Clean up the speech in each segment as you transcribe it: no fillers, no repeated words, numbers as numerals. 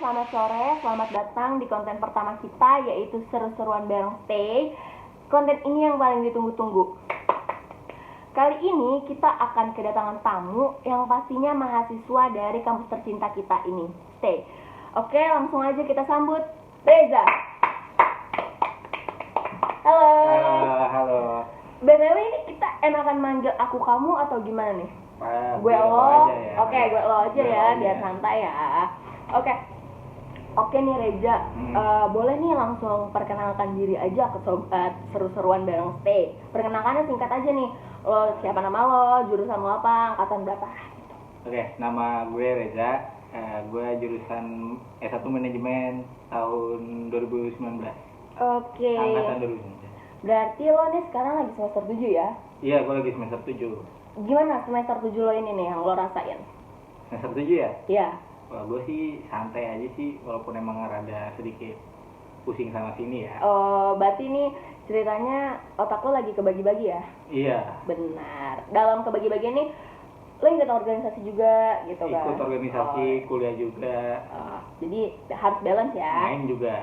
selamat sore, selamat datang di konten pertama kita, yaitu seru-seruan bareng Stay. Konten ini yang paling ditunggu-tunggu. Kali ini kita akan kedatangan tamu yang pastinya mahasiswa dari kampus tercinta kita ini, Stay. Oke, langsung aja kita sambut Reza. Halo. Halo. BTW ini kita enakan manggil aku kamu atau gimana nih? Gue lo. aja ya. Oke, gue lo aja Gue ya, aja. biar santai ya. Oke nih Reza, boleh nih langsung perkenalkan diri aja ke sobat seru-seruan bareng Stay. Perkenalkannya singkat aja nih. Lo siapa, nama lo, jurusan lo apa, angkatan berapa? Oke, nama gue Reza. Gue jurusan S1 Manajemen tahun 2019. Oke. Angkatan 2019. Berarti lo nih sekarang lagi semester 7 ya? Iya, gue lagi semester 7. Gimana semester 7 lo ini nih yang lo rasain? Semester 7 ya? Iya. Wah, gue sih santai aja sih, walaupun emang rada sedikit pusing sana sini ya. Oh, berarti nih ceritanya otak lo lagi kebagi-bagi ya? Iya. Benar. Dalam kebagi-bagi ini lo ikut organisasi juga gitu kan? Ikut organisasi, kuliah juga. Jadi harus balance ya? Main juga.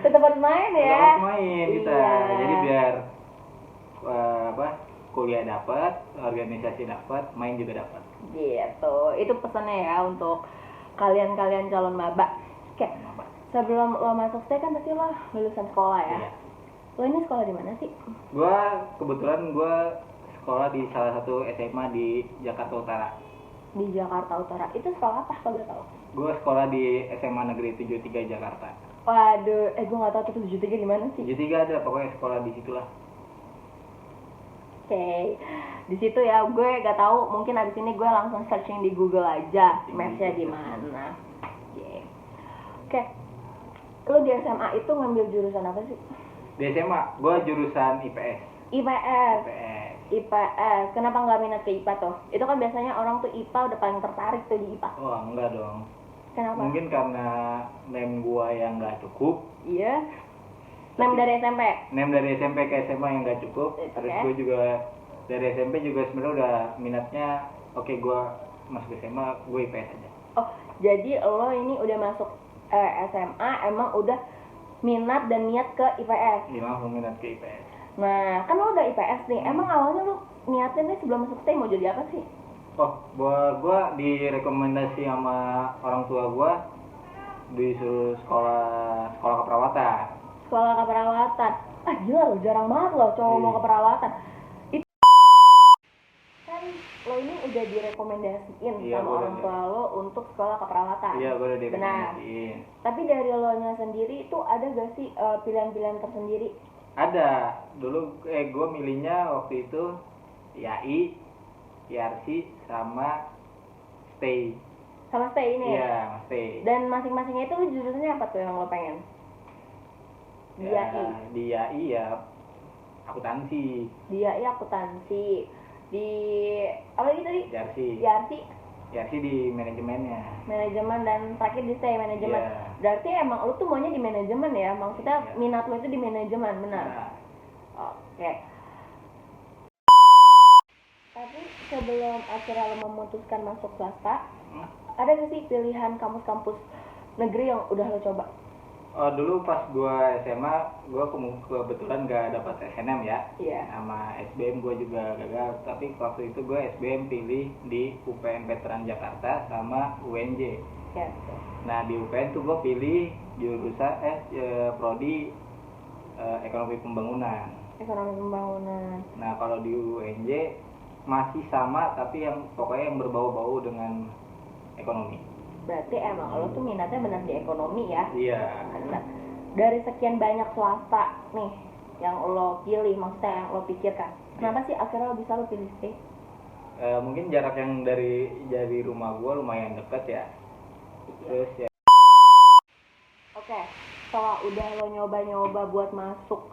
Tetap harus main ya? Tetap harus main kita. Iya. Jadi biar kuliah dapat, organisasi dapat, main juga dapat. Gitu. Itu pesannya ya untuk kalian-kalian calon maba. Oke. Sebelum lo masuk Stay kan pasti lo lulusan sekolah ya? Iya. Lo ini sekolah di mana sih? Kebetulan sekolah di salah satu SMA di Jakarta Utara. Di Jakarta Utara. Itu sekolah apa kalau boleh tahu? Gue sekolah di SMA Negeri 73 Jakarta. Waduh, gue nggak tahu tuh 73 di mana sih? 73 ada, pokoknya sekolah di situlah. Oke, di situ ya, gue gak tahu, mungkin abis ini gue langsung searching di Google aja mapsnya di mana. Oke, lo di SMA itu ngambil jurusan apa sih? Di SMA, gue jurusan IPS. IPS. IPS. IPS. Kenapa nggak minat ke IPA tuh? Itu kan biasanya orang tuh IPA udah paling tertarik tuh di IPA. Oh enggak dong. Kenapa? Mungkin karena name gue yang nggak cukup. Iya. Nem dari SMP. Name dari SMP ke SMA yang nggak cukup. Terus Oke. gue juga dari SMP juga sebenarnya udah minatnya. Oke, gue masuk SMA, gue IPS aja. Oh, jadi lo ini udah masuk SMA emang udah minat dan niat ke IPS. Iya, langsung minat ke IPS. Nah, kan lo udah IPS nih. Emang awalnya lo niatnya nih sebelum masuk Stay mau jadi apa sih? Oh, gue direkomendasi sama orang tua gue disuruh sekolah keperawatan. Sekolah keperawatan. Ah gila lo, jarang banget lo cowok mau keperawatan. Itu kan lo ini udah direkomendasiin Iya, sama orang tua lo untuk sekolah keperawatan. Iya, gue udah Benar. direkomendasiin. Tapi dari lo nya sendiri itu ada gak sih pilihan-pilihan tersendiri? Ada. Dulu gue milihnya waktu itu IAI, IRC sama Stay. Sama Stay ini ya? Iya, Stay. Dan masing-masingnya itu lo jurusannya apa tuh yang lo pengen? Di Ya, IAI. di IAI ya akuntansi. Di IAI akuntansi. Di apa lagi tadi? IRC. IRC IRC di manajemennya. manajemen, dan terakhir di Stay manajemen. Iya. Berarti emang lu tuh maunya di manajemen ya? Maksudnya Iya. minat lu itu di manajemen, benar? Nah, Oke. Tapi sebelum akhirnya lo memutuskan masuk swasta, ada nggak sih pilihan kampus-kampus negeri yang udah lo coba? dulu pas gue SMA, gue kebetulan gak dapat SNM ya. Iya. Sama SBM gue juga gagal, tapi waktu itu gue SBM pilih di UPN Veteran Jakarta sama UNJ. Ya. Nah di UPN tuh gue pilih jurusan prodi ekonomi pembangunan. Ekonomi pembangunan. Nah kalau di UNJ masih sama, tapi yang pokoknya yang berbau-bau dengan ekonomi. Berarti emang lo tuh minatnya benar di ekonomi ya? Iya. Benar. Dari sekian banyak swasta nih yang lo pilih, maksudnya yang lo pikirkan, kenapa sih akhirnya lo bisa lo pilih Stay? Mungkin jarak yang dari rumah gue lumayan deket ya. Terus ya. Oke, setelah udah lo nyoba-nyoba buat masuk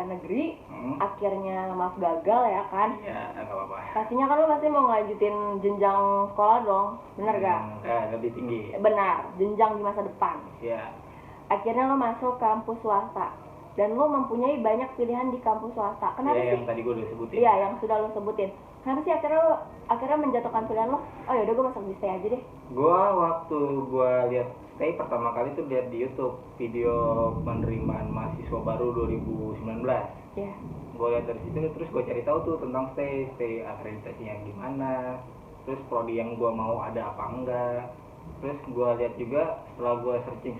negeri, akhirnya maaf gagal ya kan? Iya, nggak apa-apa. Pastinya kan lo pasti mau ngelanjutin jenjang sekolah dong, bener gak? Lebih tinggi. Benar, jenjang di masa depan. Iya. Akhirnya lo masuk kampus swasta. dan lo mempunyai banyak pilihan di kampus swasta. Kenapa ya, sih? yang tadi gue udah sebutin. Iya, yang sudah lo sebutin. Kenapa sih akhirnya menjatuhkan pilihan lo? Oh yaudah gue masuk di stay aja deh. Waktu gue lihat stay pertama kali tuh lihat di YouTube video penerimaan mahasiswa baru 2019. Iya. Gue lihat dari situ, terus gue cari tahu tuh tentang stay akreditasinya gimana, terus prodi yang gue mau ada apa enggak. Terus gue lihat juga setelah gue searching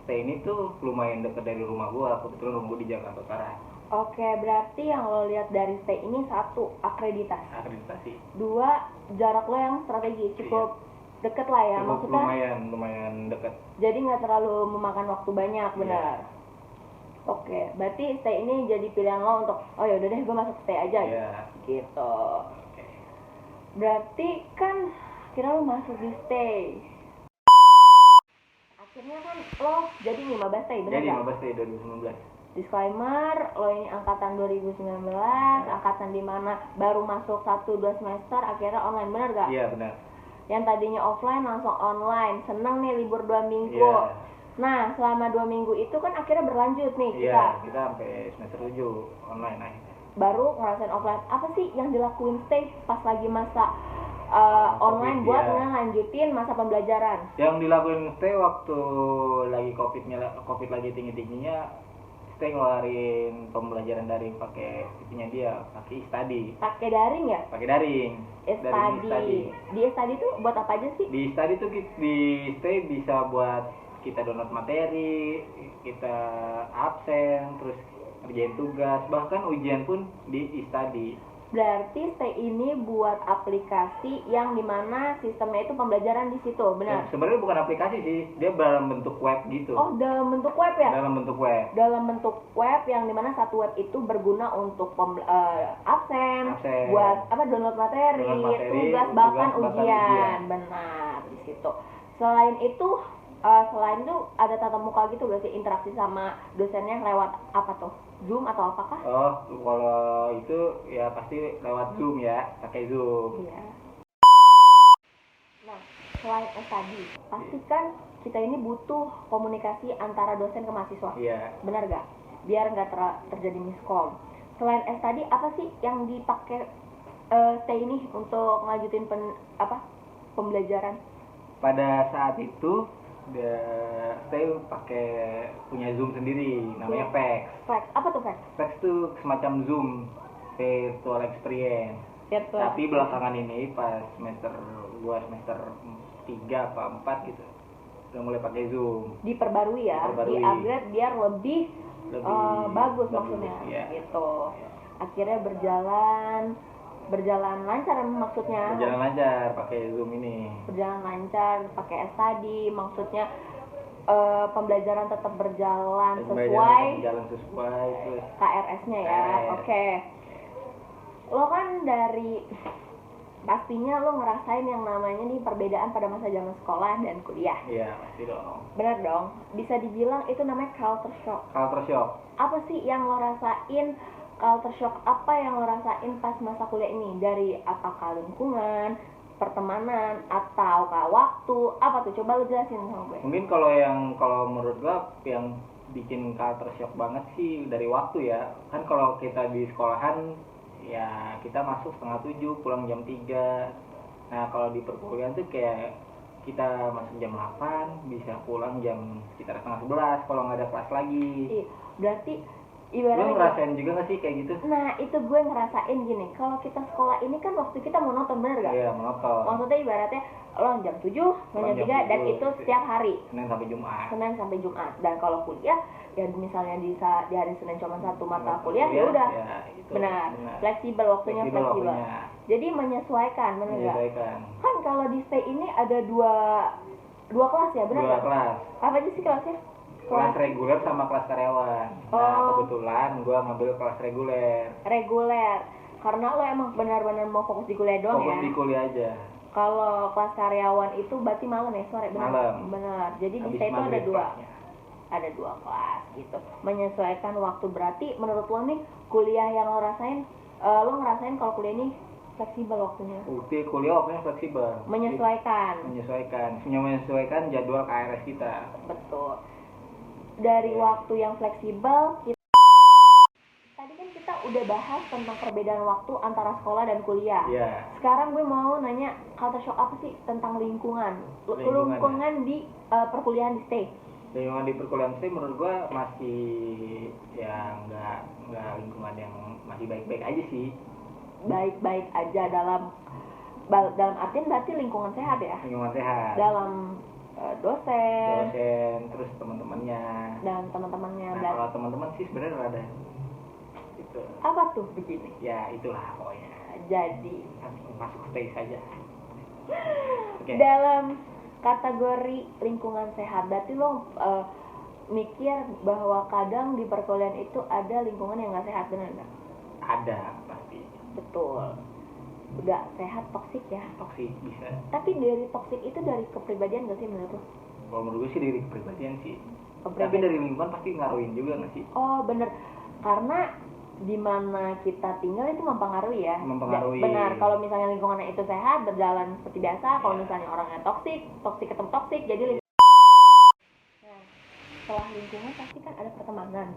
stay ini tuh lumayan dekat dari rumah gue, kebetulan rumah gue di Jakarta Utara. Oke, berarti yang lo lihat dari stay ini, satu, akreditasi, dua, jarak lo yang strategi cukup deket lah ya, cukup maksudnya lumayan dekat. jadi nggak terlalu memakan waktu banyak, benar. Iya. Oke, berarti stay ini jadi pilihan lo untuk oh ya udah deh gue masuk stay aja Iya. gitu. Oke. Berarti kan kira lo masuk di stay. Akhirnya kan lo jadi nih maba stay, benar Jadi nggak? maba stay 2019. Disclaimer, lo ini angkatan 2019, angkatan dimana baru masuk 1-2 semester, akhirnya online, benar gak? Iya benar. Yang tadinya offline langsung online, seneng nih libur 2 minggu. Iya. Nah, selama 2 minggu itu kan akhirnya berlanjut nih Iya, kita sampai semester 7 online akhirnya. baru ngerasain offline. Apa sih yang dilakuin stay pas lagi masa online COVID, buat iya. ngelanjutin masa pembelajaran? Yang dilakuin stay waktu lagi covid lagi tingginya, stay ngeluarin pembelajaran daring pakai itunya dia, pakai e-study. Pakai daring ya? Pakai daring. Daring e-study. Di e-study tuh buat apa aja sih? Di e-study tuh di stay bisa buat kita download materi, kita absen, terus kerjain tugas, bahkan ujian pun di e-study. Berarti stay ini buat aplikasi yang dimana sistemnya itu pembelajaran di situ, benar? Sebenarnya bukan aplikasi sih, dia dalam bentuk web gitu. Oh, dalam bentuk web ya? Dalam bentuk web. Dalam bentuk web yang dimana satu web itu berguna untuk absen, buat download materi, tugas, bahkan ujian. Benar, di situ. Selain itu ada tatap muka gitu gak sih, interaksi sama dosennya lewat apa tuh? Zoom atau apakah? Oh, kalau itu ya pasti lewat Zoom ya, pakai Zoom. Iya. Nah, selain tadi, pasti kan kita ini butuh komunikasi antara dosen ke mahasiswa. Iya. Benar gak? Biar nggak terjadi miskom. Selain tadi, apa sih yang dipakai stay ini untuk ngelanjutin pembelajaran? Pada saat itu stay pakai punya Zoom sendiri, namanya Vex. Vex, apa tuh Vex? Vex tuh semacam Zoom, virtual experience. Tapi belakangan ini pas semester 3 apa 4 gitu, udah mulai pakai Zoom. Diperbarui ya, di-upgrade biar lebih bagus maksudnya, iya. Gitu. Akhirnya berjalan lancar maksudnya. Berjalan lancar pakai Zoom ini. Berjalan lancar pakai study, maksudnya pembelajaran tetap berjalan sesuai terus KRS-nya ya. Oke. Lo kan pastinya lo ngerasain yang namanya nih perbedaan pada masa zaman sekolah dan kuliah. Iya, pasti dong. Bener dong. Bisa dibilang itu namanya culture shock. Culture shock. Apa sih yang lo rasain? Culture shock apa yang lo rasain pas masa kuliah ini? Dari apakah lingkungan, pertemanan, atau waktu? Apa tuh? Coba lo jelasin sama gue. Mungkin kalau menurut gue yang bikin culture shock banget sih dari waktu ya. Kan kalau kita di sekolahan ya kita masuk 6:30, pulang jam 3. Nah kalau di perkuliahan tuh kayak kita masuk jam 8, bisa pulang jam sekitar 10:30 kalau nggak ada kelas lagi. Iya, berarti Lo ibaratnya ngerasain juga nggak sih kayak gitu? Nah itu gue ngerasain gini, kalau kita sekolah ini kan waktu kita monoton, bener gak? Iya, monoton. Maksudnya ibaratnya lo jam 7, jam 3, dan itu setiap hari, Senin sampai Jumat. Dan kalau kuliah ya misalnya di hari Senin cuma satu mata kuliah, ya udah, benar, fleksibel waktunya, fleksibel. Jadi menyesuaikan, bener gak? Kan kalau di stay ini ada dua kelas ya, bener Dua gak? kelas. Apa aja sih kelasnya? Kelas reguler sama kelas karyawan. Nah, kebetulan gue ngambil kelas reguler. Karena lo emang benar-benar mau fokus di kuliah doang ya? Fokus di kuliah aja. Kalau kelas karyawan itu berarti malam ya, sore, benar? Malam. Benar. Jadi di stay itu ada dua kelas gitu. Menyesuaikan waktu, berarti menurut lo nih kuliah yang lo rasain, lo ngerasain kalau kuliah ini fleksibel waktunya? Kuliah waktunya fleksibel. Menyesuaikan Menyesuaikan jadwal KRS kita. Betul. dari waktu yang fleksibel. Tadi kan kita udah bahas tentang perbedaan waktu antara sekolah dan kuliah. Iya. Sekarang gue mau nanya culture shock apa sih tentang lingkungan Lingkungan, di perkuliahan di stay. Lingkungan di perkuliahan sih menurut gua masih ya nggak lingkungan yang masih baik-baik aja sih. Baik-baik aja dalam artian berarti lingkungan sehat ya. Lingkungan sehat. Dalam dosen Terus teman-temannya dan teman-temannya. Nah, kalau teman-teman sih sebenarnya ada itu. Apa tuh begini? Ya itulah pokoknya. Jadi Masuk stay saja. Oke. dalam kategori lingkungan sehat, berarti lo mikir bahwa kadang di perkuliahan itu ada lingkungan yang nggak sehat, benar nggak? Ada pasti. Betul. Nggak sehat, toksik ya. Toksik bisa. Tapi dari toksik itu dari kepribadian nggak sih menurut lo? Kalau menurut gue sih dari kepribadian sih. Tapi Kepribadian. dari lingkungan pasti ngaruhin juga nggak sih? Oh bener, karena di mana kita tinggal itu mempengaruhi ya. Mempengaruhi. Benar, kalau misalnya lingkungannya itu sehat, berjalan seperti biasa. Kalau Iya. misalnya orangnya toksik ketemu toksik, jadi Nah, setelah lingkungan pasti kan ada pertemanan.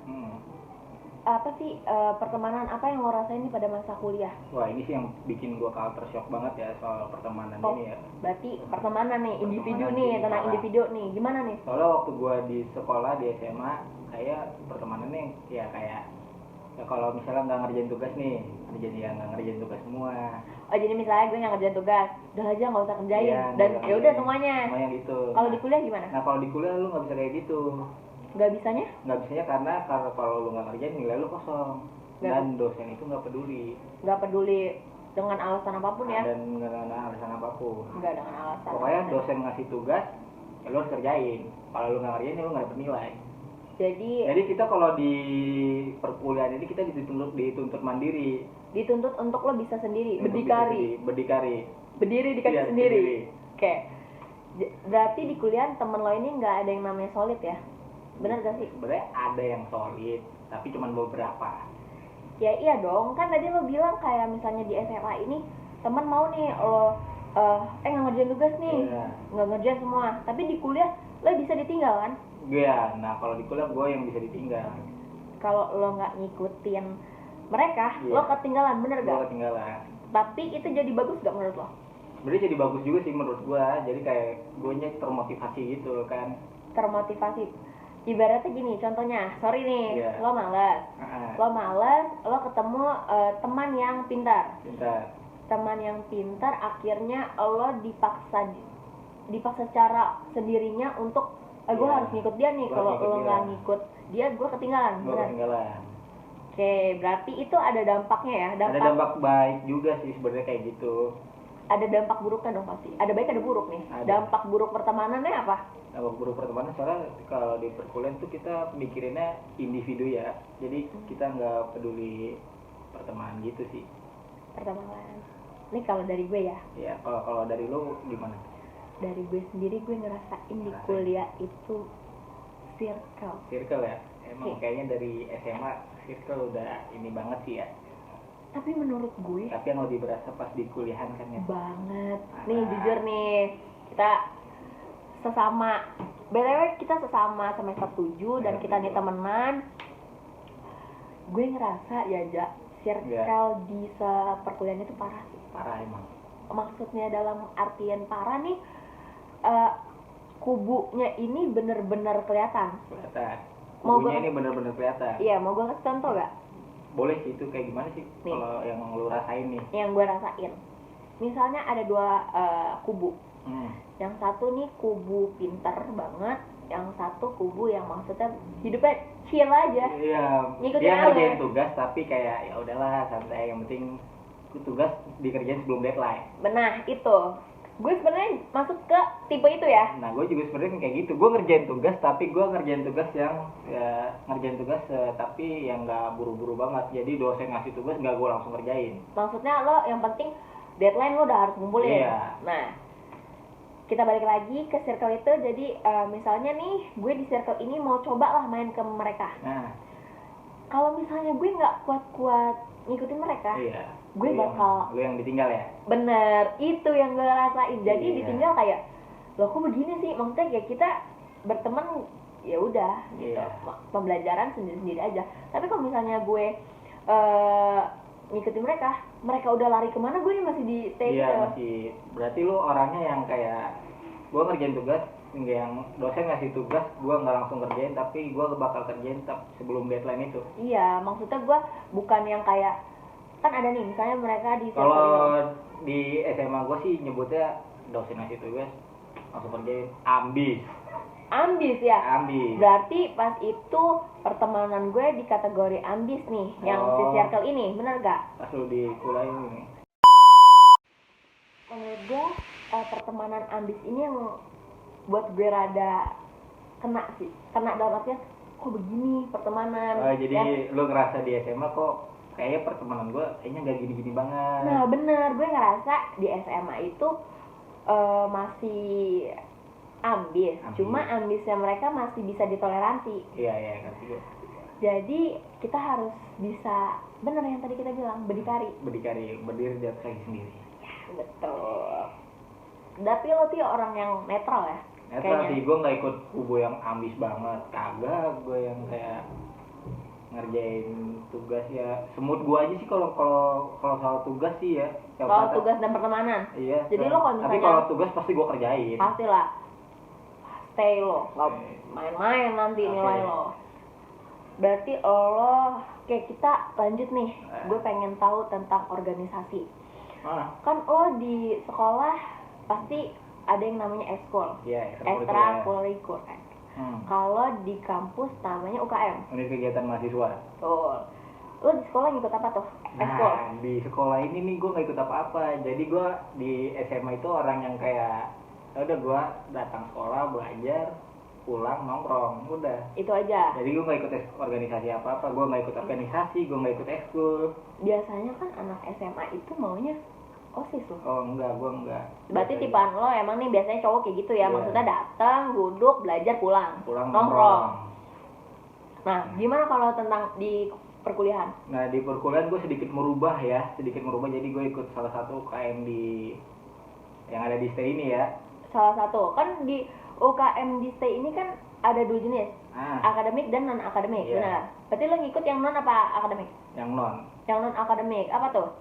Apa sih pertemanan apa yang lo rasain nih pada masa kuliah? Wah ini sih yang bikin gua culture shock banget ya soal pertemanan ini ya. Berarti pertemanan nih, individu Pertemanan nih, sih, tentang parah. individu nih, gimana nih? Soalnya waktu gua di sekolah di SMA kayak pertemanannya ya kayak ya kalau misalnya nggak ngerjain tugas nih, nggak ngerjain tugas semua. Oh jadi misalnya gue yang ngerjain tugas, udah aja nggak usah kerjain, Iya, dan nggak ya udah ngerjain. semuanya. Semuanya gitu. Kalau di kuliah gimana? Nah kalau di kuliah lu nggak bisa kayak gitu. Nggak bisanya? Nggak bisanya karena kalau lu nggak ngerjain nilai lu kosong. Nggak. Dan dosen itu nggak peduli. Nggak peduli dengan alasan apapun ya? Dan nggak ada alasan apapun. Nggak dengan alasan. Pokoknya dosen ngasih tugas, ya lu harus kerjain. Kalau lu nggak ngerjain, ya lu nggak dapet nilai. Jadi Kita kalau di perkuliahan ini kita dituntut mandiri. dituntut untuk lo bisa sendiri, Untuk berdikari, berdiri di kaki Iya, sendiri. sendiri. Oke. Berarti di kuliah temen lo ini nggak ada yang namanya solid ya? Bener gak sih? Sebenarnya ada yang solid, tapi cuma beberapa. Ya iya dong, kan tadi lo bilang kayak misalnya di SMA ini teman mau nih lo nggak ngerjain tugas nih, Iya. nggak ngerjain semua, tapi di kuliah lo bisa ditinggal kan? Iya, nah kalau di kuliah gue yang bisa ditinggal. Kalau lo nggak ngikutin mereka, Iya. lo ketinggalan, bener Gue gak? ketinggalan. Tapi itu jadi bagus gak menurut lo? Sebenarnya jadi bagus juga sih menurut gue. Jadi kayak gue nya termotivasi gitu kan. Termotivasi. Ibaratnya gini, contohnya, sorry nih, Iya. lo males, lo ketemu teman yang pintar. Teman yang pintar, akhirnya lo dipaksa secara sendirinya untuk gue Iya. harus ngikut dia nih. Gua Kalau harus ngikut lo dia. nggak ngikut dia, gue ketinggalan. Gue Benar? ketinggalan. Oke, berarti itu ada dampaknya ya. Ada dampak baik juga sih sebenarnya kayak gitu. Ada dampak buruknya dong pasti. Ada baik ada buruk nih. Ada. Dampak buruk pertemanannya apa? Dampak buruk pertemanan soalnya kalau di perkuliahan tuh kita mikirinnya individu ya. Jadi kita nggak peduli pertemanan gitu sih. Pertemanan. Ini kalau dari gue ya. Ya kalau dari lo gimana? Dari gue sendiri, gue ngerasain di Ngerasain. kuliah itu circle. Circle ya. Emang Oke. kayaknya dari SMA circle udah ini banget sih ya. Tapi menurut gue Tapi yang lebih berasa pas di kuliahan kan ya. banget. Nih jujur nih, kita sesama BTW kita sesama semester 7 dan kita nih temenan. Gue ngerasa ya circle di perkuliahan itu parah sih. Parah emang. Maksudnya dalam artian parah nih, kubunya ini bener-bener kelihatan. Kelihatan. Mau Kubunya gua- ini bener-bener kelihatan. Iya, mau gue kasih contoh gak? Boleh sih, itu kayak gimana sih Nih. kalau yang lu rasain nih? Yang gue rasain, misalnya ada dua kubu. Yang satu nih kubu pinter banget, yang satu kubu yang maksudnya hidupnya chill aja. Iya, Ngikutin dia alur. ngerjain tugas tapi kayak ya udahlah santai, yang penting tugas dikerjain sebelum deadline. Benar, itu. Gue sebenarnya masuk ke tipe itu ya. Nah, gue juga sebenarnya kayak gitu. Gue ngerjain tugas tapi gue ngerjain tugas yang tapi yang nggak buru-buru banget. Jadi dosen ngasih tugas nggak gue langsung kerjain. Maksudnya lo yang penting deadline lo udah harus ngumpulin. Iya. Nah, kita balik lagi ke circle itu. Jadi misalnya nih gue di circle ini mau coba lah main ke mereka. Nah, Kalau misalnya gue nggak kuat-kuat ngikutin mereka, iya. gue bakal Lu yang ditinggal ya. bener, itu yang gue rasain. Jadi Iya. ditinggal kayak, loh kok begini sih? Maksudnya ya kita berteman ya udah gitu. Iya. Pembelajaran sendiri-sendiri aja. Tapi kalau misalnya gue ngikutin mereka udah lari kemana, gue nih masih di stay Iya gitu. masih. Berarti lu orangnya yang kayak gue ngerjain tugas, enggak yang dosen ngasih tugas gue nggak langsung kerjain, tapi gue bakal kerjain sebelum deadline itu. Iya, maksudnya gue bukan yang kayak, kan ada nih misalnya mereka di Kalau di SMA gue sih nyebutnya dosen ngasih tugas langsung kerjain, ambis ya. ambis. Berarti pas itu pertemanan gue di kategori ambis nih, yang si Oh. circle ini, bener gak? Pas lu di kuliah ini. Menurut gue pertemanan ambis ini yang buat gue rada kena sih, kena dalam artian kok begini pertemanan. Oh, jadi Ya. lu ngerasa di SMA kok kayaknya pertemanan gue kayaknya nggak gini-gini banget. Nah bener, gue ngerasa di SMA itu masih ambis, cuma ambisnya mereka masih bisa ditoleransi. Iya ngerti gue. Jadi kita harus bisa, bener yang tadi kita bilang, berdikari. Berdiri di atas kaki sendiri. Betul. Tapi lo tuh orang yang netral ya? Netral sih, gue nggak ikut kubu yang ambis banget. Kagak, gue yang kayak ngerjain tugas ya semut gue aja sih kalau soal tugas sih ya. Kalau tugas dan pertemanan? Iya. Jadi lo kalau tapi misalnya kalau tugas pasti gue kerjain. pastilah stay lo, nggak Oke. main-main nanti Oke. nilai lo. Berarti lo, kayak kita lanjut nih, gue pengen tahu tentang organisasi. Kan lo di sekolah pasti ada yang namanya ekskul, Iya, ekstrakurikuler. Kalau di kampus namanya UKM. Unit kegiatan mahasiswa. Tuh. Lo di sekolah ngikut apa tuh? Ekskul. Nah, di sekolah ini nih gue nggak ikut apa-apa. Jadi gue di SMA itu orang yang kayak, ya udah gue datang sekolah, belajar, pulang, nongkrong, udah. Itu aja. Jadi gue nggak ikut organisasi apa-apa. Gue nggak ikut organisasi, gue nggak ikut ekskul. Biasanya kan anak SMA itu maunya OSIS loh. Oh enggak, gue enggak. Berarti tipaan lo emang nih biasanya cowok kayak gitu ya, Iya. maksudnya datang, duduk, belajar, pulang Pulang nongkrong. Nah, gimana kalau tentang di perkuliahan? Nah di perkuliahan gue sedikit merubah. Jadi gue ikut salah satu UKM di yang ada di STE ini ya. Salah satu, kan di UKM di STE ini kan ada dua jenis, akademik dan non akademik, Iya. benar? Berarti lo ngikut yang non apa akademik? Yang non. Yang non akademik apa tuh?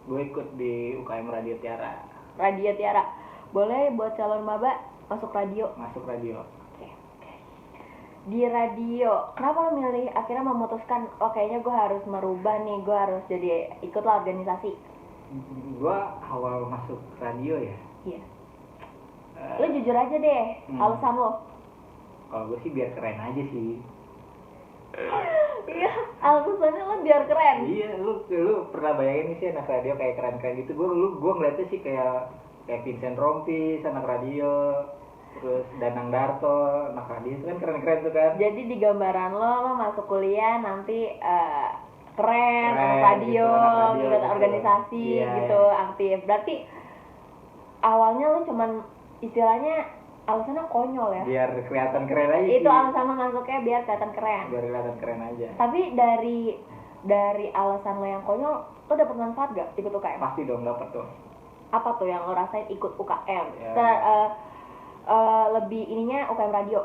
Gue ikut di UKM Radio Tiara. Radio Tiara. Boleh buat calon maba masuk radio. Masuk radio. Oke. Di radio, kenapa lo milih akhirnya memutuskan, oh kayaknya gue harus merubah nih, gue harus jadi ikutlah organisasi? Gue awal masuk radio ya. Iya. Lo jujur aja deh, alasan lo. Kalau gue sih biar keren aja sih. Iya, alasannya lo biar keren. Iya, lu pernah bayangin sih anak radio kayak keren-keren gitu. Gue ngeliatnya sih kayak Vincent Rompis, anak radio, terus Danang Darto, anak radio itu kan keren-keren tuh kan. Jadi di gambaran lo masuk kuliah nanti keren, anak radio, anak radio ikut gitu. organisasi Iya, gitu, aktif. Berarti awalnya lo cuman istilahnya alasannya konyol ya? Biar kelihatan keren aja sih. Itu alasan lo masuknya biar kelihatan keren. Biar kelihatan keren aja. Tapi dari alasan lo yang konyol, lo dapet manfaat gak ikut UKM? Pasti dong dapat tuh. Apa tuh yang lo rasain ikut UKM? Ya. Lebih ininya UKM radio.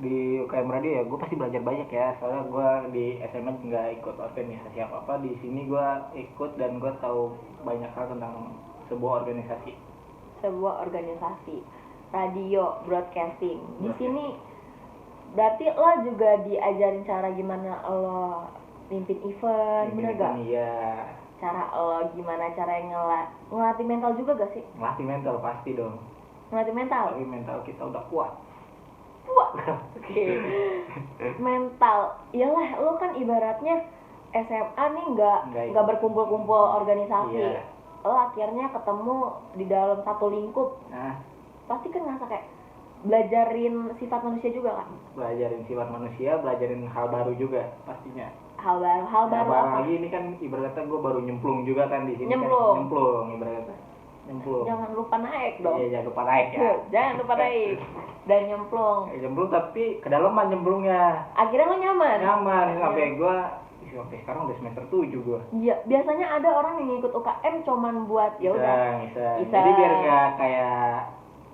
Di UKM radio ya gue pasti belajar banyak ya, soalnya gue di SMA nggak ikut organisasi apa-apa. Di sini gue ikut dan gue tahu banyak hal tentang sebuah organisasi. Sebuah organisasi radio broadcasting. Di sini berarti lo juga diajarin cara gimana lo mimpin event, bener gak? Iya. Cara lo gimana cara ngelatih mental juga gak sih? Ngelatih mental pasti dong. Ngelatih mental. Tapi mental kita udah kuat. Wah. Oke. Mental. Iyalah, lo kan ibaratnya SMA nih nggak berkumpul-kumpul organisasi. Iya. Lo akhirnya ketemu di dalam satu lingkup. Nah, Pasti kan ngerasa kayak belajarin sifat manusia juga kan? belajarin sifat manusia, belajarin hal baru juga pastinya. Hal baru apa? Apalagi ini kan ibaratnya gue baru nyemplung juga kan di sini. Nyemplung. Kan nyemplung ibaratnya. Nyemplung. Jangan lupa naik dong. Iya, jangan lupa naik ya. Jangan lupa naik. Dan nyemplung. Nyemplung tapi kedalaman nyemplungnya. Akhirnya lo nyaman. Nyaman sampai sekarang udah semester 7 gue. Iya, biasanya ada orang yang ngikut UKM cuman buat ya udah. Bisa. Bisa. Jadi biar nggak kayak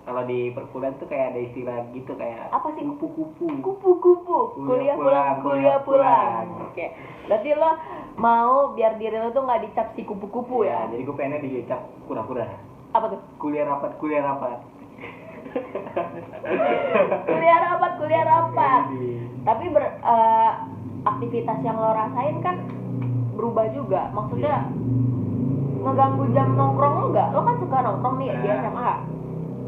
kalau di perkuliahan tuh kayak ada istilah gitu kayak Apa sih? kupu-kupu. Kupu-kupu, kuliah pulang, kuliah pulang. Oke, berarti lo mau biar diri lo tuh nggak dicap si kupu-kupu ya? Jadi gue pengennya dicap kura-kura. Apa tuh? Kuliah rapat, kuliah rapat. Kuliah rapat. Jadi, Tapi aktivitas yang lo rasain kan berubah juga. Maksudnya ngeganggu jam nongkrong lo nggak? Lo kan suka nongkrong nih di Nah. SMA.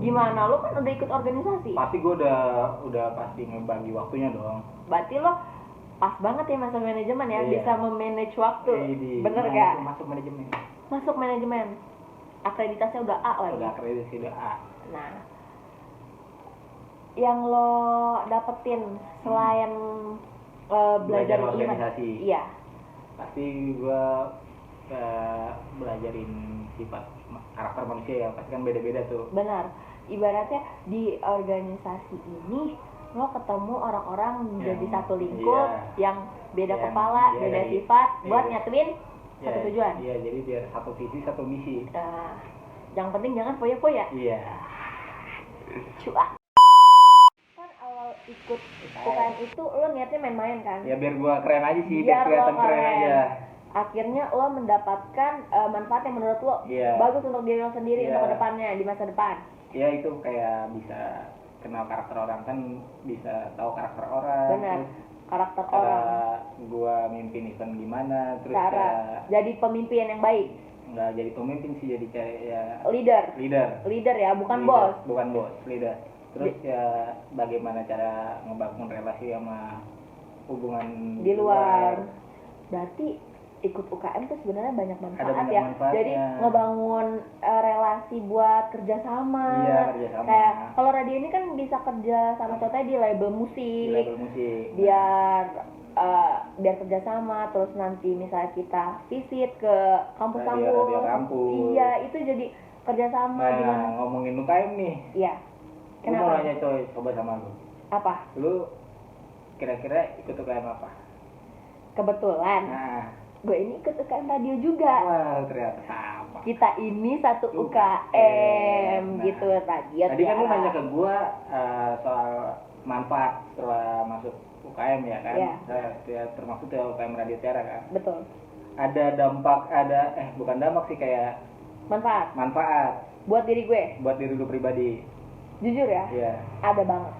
Gimana? Lo kan udah ikut organisasi. pasti gue udah pasti ngebagi waktunya dong. Berarti lo pas banget ya masuk manajemen ya, Iya. bisa memanage waktu. Jadi, Bener nah, gak? itu masuk manajemen. Masuk manajemen. Akreditasnya udah A lagi. Udah akreditasi udah A. Nah, yang lo dapetin selain belajar event, organisasi. iya, Pasti gue belajarin sifat karakter manusia ya, pasti kan beda-beda tuh. benar. Ibaratnya di organisasi ini lo ketemu orang-orang jadi Yang- satu lingkup iya. yang beda Yang- kepala, iya, beda dari- sifat, buat iya. nyatuin satu Ya, tujuan. Iya, jadi biar satu visi satu misi. Nah, yang penting jangan foya-foya. Iya. Cuak. Kan awal ikut UKM itu lo niatnya main-main kan? Ya biar gua keren aja sih, Biar biar kelihatan lo keren keren. aja. Akhirnya lo mendapatkan manfaat yang menurut lo Iya. bagus untuk diri lo sendiri Iya. untuk kedepannya di masa depan. Ya itu kayak bisa kenal karakter orang, kan bisa tahu karakter orang. Benar. Terus Karakter cara orang, gua mimpin event gimana, terus cara jadi pemimpin yang baik, nggak jadi pemimpin sih, jadi kayak ya leader ya, bukan Leader, bos. bukan bos, leader. Terus ya bagaimana cara ngebangun relasi sama hubungan Di luar. Berarti ikut UKM tuh sebenarnya banyak manfaat banyak ya. manfaatnya. Jadi ngebangun relasi buat kerjasama. Iya, kerjasama. Kayak kalau radio ini kan bisa kerja sama contohnya di label Di musik. label musik. Biar kerjasama, terus nanti misalnya kita visit ke kampus-kampus. Radio kampus. Iya, itu jadi kerjasama gimana? Nah, ngomongin UKM nih. Iya. Gue mau Kenapa? nanya coy, coba sama lu. Apa? Lu kira-kira ikut UKM apa? Kebetulan Nah, gue ini ikut UKM radio juga. wah ternyata sama. Kita ini satu UKM Nah, gitu, radio. Tadi kan lu siaran. nanya ke gua soal manfaat setelah masuk UKM ya kan? Iya. Ya, termasuk ya UKM Radio Tiara kan? Betul. Ada dampak, bukan dampak sih, kayak Manfaat manfaat buat diri gue. buat diri lu pribadi. Jujur ya, Iya. ada banget.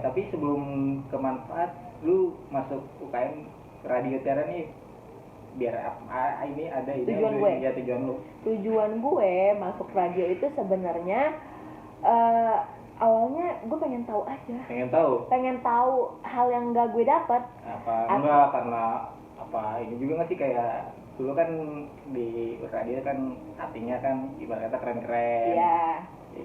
Tapi sebelum ke manfaat, lu masuk UKM Radio Tiara nih biar ini ada ini Tujuan gue. Ya, tujuan lu. Tujuan gue masuk radio itu sebenarnya awalnya gue pengen tahu aja. Pengen tahu hal yang gak gue dapat. Enggak karena ini juga nggak sih, kayak dulu kan di radio kan artinya kan ibaratnya keren-keren. Iya.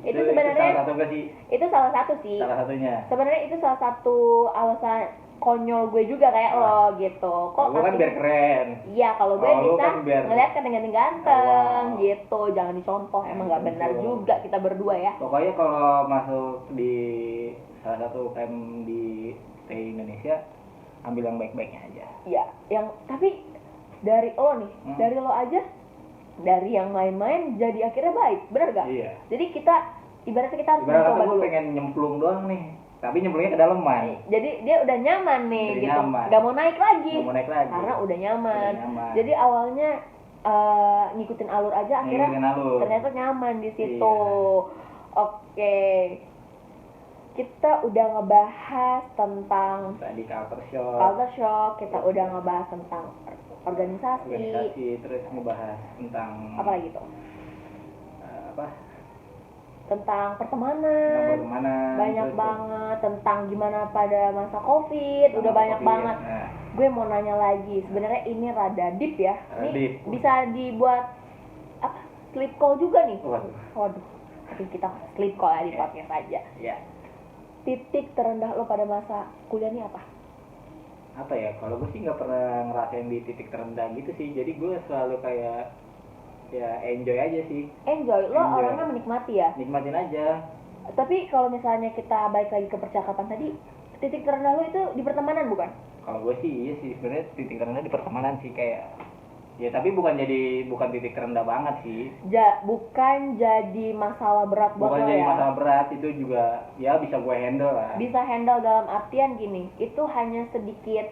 Itu sebenarnya salah satu nggak sih? itu salah satu sih. Salah satunya. Sebenarnya itu salah satu alasan konyol gue juga kayak lo gitu. Kok Lu kan kasih- biar keren. Iya, kalau gue Oh, lu bisa kan biar- ngeliat kan dengan ganteng Wow. gitu. Jangan dicontoh, emang nggak benar Betul. juga kita berdua ya. Pokoknya kalau masuk di salah satu UKM di TI Indonesia, ambil yang baik-baiknya aja. Iya, yang tapi dari lo nih, dari lo aja, dari yang main-main jadi akhirnya baik, bener gak? Iya. Jadi kita ibaratnya kita harus Ibaratnya mencoba lu dulu. pengen nyemplung doang nih, tapi nyemplungnya ke daleman. Jadi dia udah nyaman nih Udah gitu, nyaman. gak mau naik lagi. Nggak mau naik lagi. Karena udah nyaman. Udah nyaman. Jadi awalnya ngikutin alur aja, akhirnya Ngikutin alur. ternyata nyaman di situ. Iya. Oke, kita udah ngebahas tentang Tadi culture shock, culture shock, kita udah ngebahas tentang organisasi, terus ngebahas tentang apa lagi tuh? apa? Tentang Tentang pertemanan, bagaimana, banyak terus- banget tentang gimana pada masa COVID, udah Sama banyak COVID. banget. Nah, Gue mau nanya lagi, sebenarnya ini rada deep ya. Rada Ini deep. bisa dibuat apa? Sleep call juga nih. waduh. Waduh, tapi kita sleep call ya di Ya. podcast aja. Ya, Titik terendah lo pada masa kuliah ini apa? apa ya? Kalau gue sih nggak pernah ngerasain di titik terendah gitu sih. Jadi gue selalu kayak ya enjoy aja sih, Enjoy, lo Enjoy. orangnya menikmati ya. nikmatin aja. Tapi kalau misalnya kita balik lagi ke percakapan tadi, titik terendah lo itu di pertemanan bukan? Kalau gue sih iya sih, sebenarnya titik terendah di pertemanan sih, kayak Ya tapi bukan titik terendah banget sih. Bukan jadi masalah berat buat Bukan lo jadi ya. masalah berat, itu juga ya bisa gue handle lah. Bisa handle dalam artian gini, itu hanya sedikit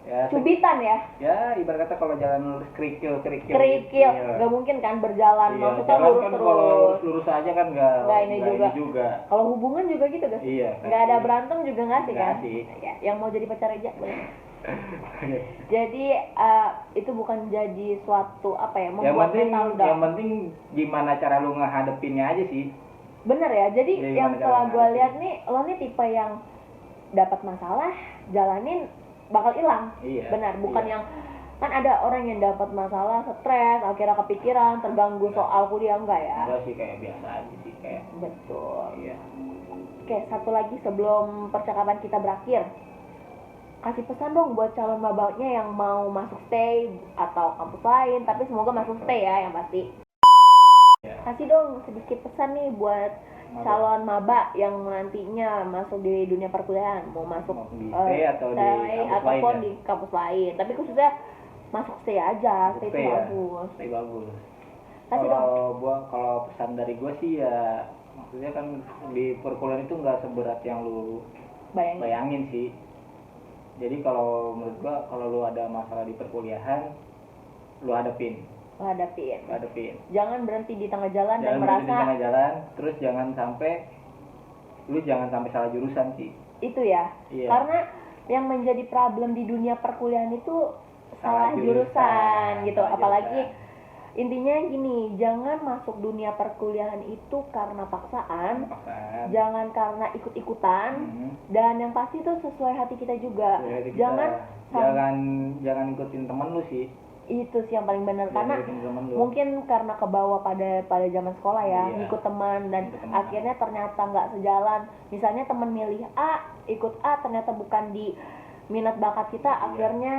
Ya, cubitan ya. ya ibarat kata kalau jalan lurus kerikil. Kerikil, Iya. nggak mungkin kan berjalan, Iya, maksudnya jalan lurus kan terus. kalau lurus aja kan Nggak ini juga. juga. Kalau hubungan juga gitu guys. Iya. Nggak ada berantem juga nggak sih Nggak kan? sih. Ya, yang mau jadi pacar aja boleh. Jadi itu bukan jadi suatu apa ya, membuat mental down. Yang penting gimana cara lu ngehadepinnya aja sih. Bener ya, jadi Iya, yang gimana setelah cara gue ngadepin. lihat nih, lo nih tipe yang dapat masalah, jalanin bakal hilang. Iya, Benar, bukan iya. yang kan ada orang yang dapat masalah, stres, akhirnya kepikiran, terganggu soal kuliah, enggak ya? Enggak sih, kayak biasa aja sih kayak. Betul. Iya. Oke, satu lagi sebelum percakapan kita berakhir. Kasih pesan dong buat calon mabaknya yang mau masuk stay atau kampus lain, tapi semoga masuk stay ya yang pasti. Ya. Kasih dong sedikit pesan nih buat Maba. calon maba yang nantinya masuk di dunia perkuliahan, mau masuk Mau di stay atau di kampus ataupun lain ya? di kampus lain, tapi khususnya masuk stay aja, stay itu Stay ya? bagus. Stay bagus. Kasih dong. Kalau pesan dari gua sih ya, maksudnya kan di perkuliahan itu nggak seberat yang lu bayangin sih. Jadi kalau menurut gua, kalau lu ada masalah di perkuliahan, lu hadapin. Hadapin. Jangan berhenti di tengah jalan dan Jangan berhenti di merasa tengah jalan, terus jangan sampai salah jurusan sih. itu ya. Iya. Karena yang menjadi problem di dunia perkuliahan itu salah jurusan gitu. Salah Apalagi jurusan. intinya gini, jangan masuk dunia perkuliahan itu karena paksaan, Paksaan. jangan karena ikut-ikutan, dan yang pasti itu sesuai hati kita juga. Jadi kita Jangan ikutin temen lu sih. itu sih yang paling benar, Jangan karena ikutin temen lu. mungkin karena kebawa pada zaman sekolah ya, Iya. ngikut teman dan Ngikut teman. akhirnya ternyata nggak sejalan. Misalnya temen milih A, ikut A, ternyata bukan di minat bakat kita, Iya. akhirnya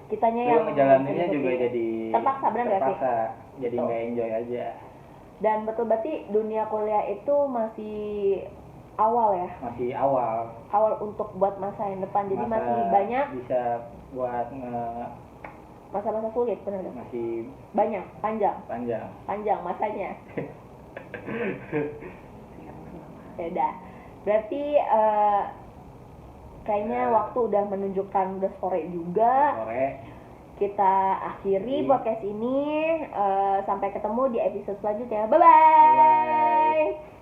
kitanya Lu yang ngejalaninnya ngikutin. juga jadi terpaksa, benar nggak sih? terpaksa, jadi Betul. nggak enjoy aja. Dan betul, berarti dunia kuliah itu masih awal ya, Masih awal. untuk buat masa yang depan, jadi Masa masih banyak bisa buat masa-masa sulit, benar nggak? masih Banyak, panjang masanya. Ya udah, berarti kayaknya waktu udah menunjukkan udah sore juga. sore. Kita akhiri Iya. podcast ini. Sampai ketemu di episode selanjutnya. Bye Bye. bye.